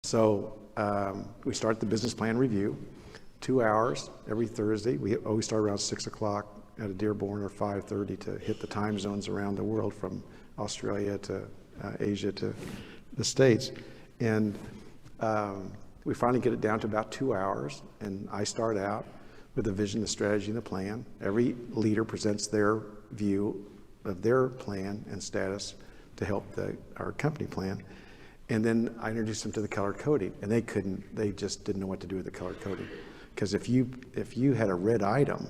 So we start the business plan review, 2 hours every Thursday. We always start around 6 o'clock at a Dearborn or 5:30 to hit the time zones around the world from Australia to Asia to the States. And we finally get it down to about 2 hours, and I start out with the vision, the strategy, and the plan. Every leader presents their view of their plan and status to help our company plan. And then I introduced them to the color coding, and they just didn't know what to do with the color coding. Because if you had a red item,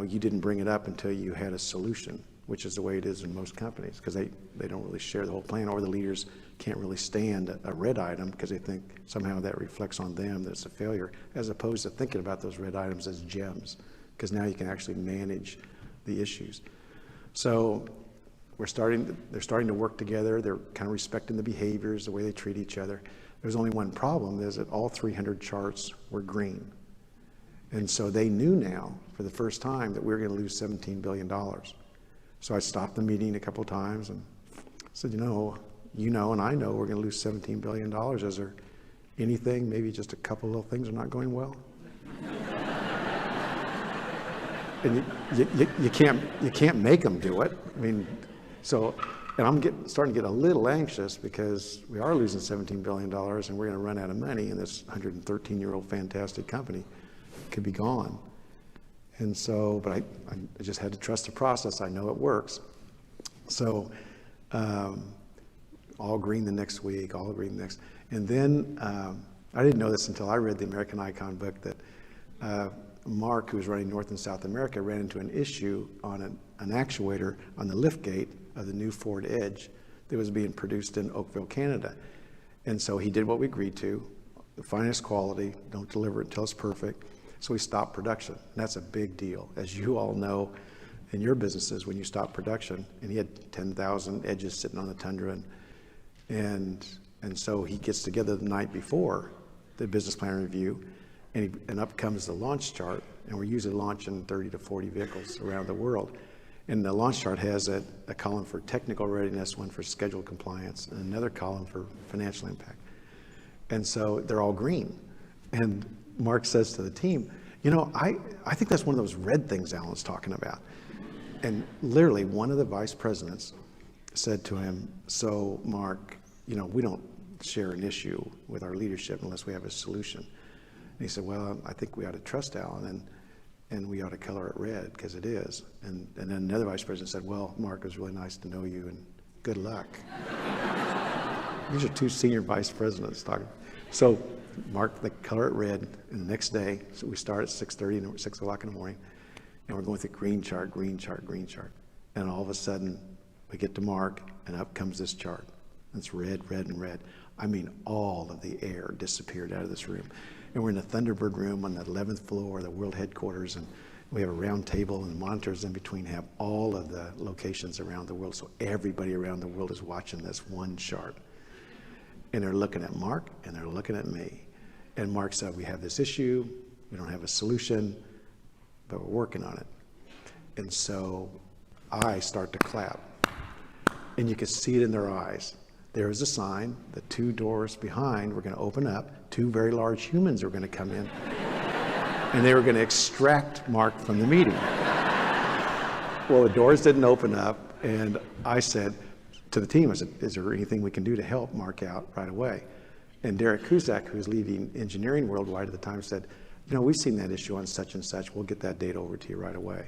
you didn't bring it up until you had a solution, which is the way it is in most companies, because they don't really share the whole plan, or the leaders can't really stand a red item because they think somehow that reflects on them, that it's a failure, as opposed to thinking about those red items as gems, because now you can actually manage the issues. So they're starting to work together. They're kind of respecting the behaviors, the way they treat each other. There's only one problem, is that all 300 charts were green. And so they knew now, for the first time, that we were going to lose $17 billion. So I stopped the meeting a couple of times and said, you know, and I know we're going to lose $17 billion. Is there anything, maybe just a couple little things are not going well? And you can't make them do it. I mean, and I'm starting to get a little anxious, because we are losing $17 billion and we're going to run out of money, and this 113-year-old fantastic company could be gone. And so, but I just had to trust the process. I know it works. So all green the next week, all green the next. And then I didn't know this until I read the American Icon book, that Mark, who was running North and South America, ran into an issue on an actuator on the lift gate of the new Ford Edge that was being produced in Oakville, Canada. And so he did what we agreed to, the finest quality, don't deliver it until it's perfect. So we stopped production. And that's a big deal. As you all know, in your businesses, when you stop production, and he had 10,000 edges sitting on the Tundra, and so he gets together the night before the business plan review, and up comes the launch chart, and we're usually launching 30 to 40 vehicles around the world. And the launch chart has a column for technical readiness, one for schedule compliance, and another column for financial impact. And so they're all green. And Mark says to the team, you know, I think that's one of those red things Alan's talking about. And literally one of the vice presidents said to him, so Mark, you know, we don't share an issue with our leadership unless we have a solution. And he said, well, I think we ought to trust Alan, and we ought to color it red, because it is. And then another vice president said, well, Mark, it was really nice to know you, and good luck. These are two senior vice presidents talking. So Mark, they color it red, and the next day, so we start at 6:30, 6 o'clock in the morning, and we're going through green chart, green chart, green chart. And all of a sudden, we get to Mark, and up comes this chart. It's red, red, and red. I mean, all of the air disappeared out of this room. And we're in the Thunderbird room on the 11th floor, the world headquarters, and we have a round table, and the monitors in between have all of the locations around the world. So everybody around the world is watching this one chart. And they're looking at Mark, and they're looking at me. And Mark said, we have this issue, we don't have a solution, but we're working on it. And so I start to clap. And you could see it in their eyes. There was a sign, the 2 doors behind were going to open up, 2 very large humans were going to come in, and they were going to extract Mark from the meeting. Well, the doors didn't open up, and I said to the team, I said, is there anything we can do to help Mark out right away? And Derek Kuzak, who was leading engineering worldwide at the time, said, you know, we've seen that issue on such and such, we'll get that data over to you right away.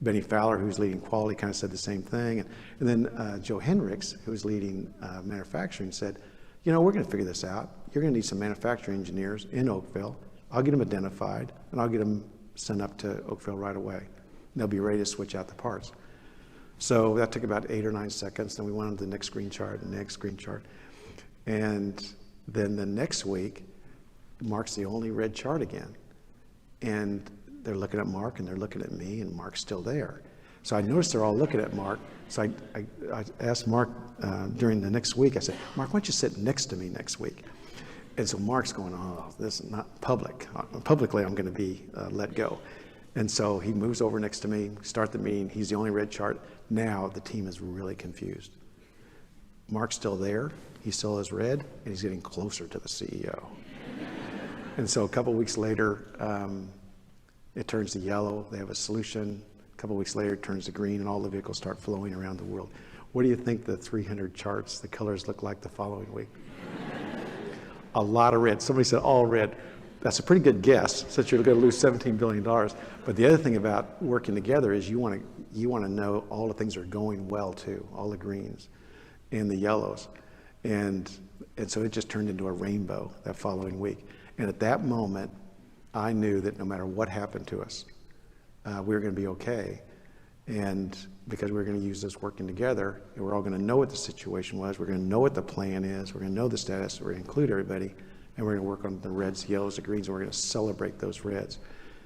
Benny Fowler, who's leading quality, kind of said the same thing. And then Joe Hendricks, who was leading manufacturing, said, you know, we're going to figure this out. You're going to need some manufacturing engineers in Oakville. I'll get them identified, and I'll get them sent up to Oakville right away. And they'll be ready to switch out the parts. So that took about 8 or 9 seconds. Then we went on to the next screen chart, and the next screen chart. And then the next week, Mark's the only red chart again. And they're looking at Mark, and they're looking at me, and Mark's still there. So I noticed they're all looking at Mark. So I asked Mark during the next week, I said, Mark, why don't you sit next to me next week? And so Mark's going, oh, this is not public. Publicly, I'm going to be let go. And so he moves over next to me, start the meeting. He's the only red chart. Now the team is really confused. Mark's still there, he still is red, and he's getting closer to the CEO. And so a couple weeks later, it turns to yellow, they have a solution. A couple weeks later, it turns to green, and all the vehicles start flowing around the world. What do you think the 300 charts, the colors look like the following week? A lot of red. Somebody said all red. That's a pretty good guess, since you're going to lose $17 billion. But the other thing about working together is you want to know all the things are going well too, all the greens and the yellows. And so it just turned into a rainbow that following week. And at that moment, I knew that no matter what happened to us, we were going to be okay. And because we were going to use this working together, and we're all going to know what the situation was, we're going to know what the plan is, we're going to know the status, we're going to include everybody, and we're going to work on the reds, the yellows, the greens, and we're going to celebrate those reds.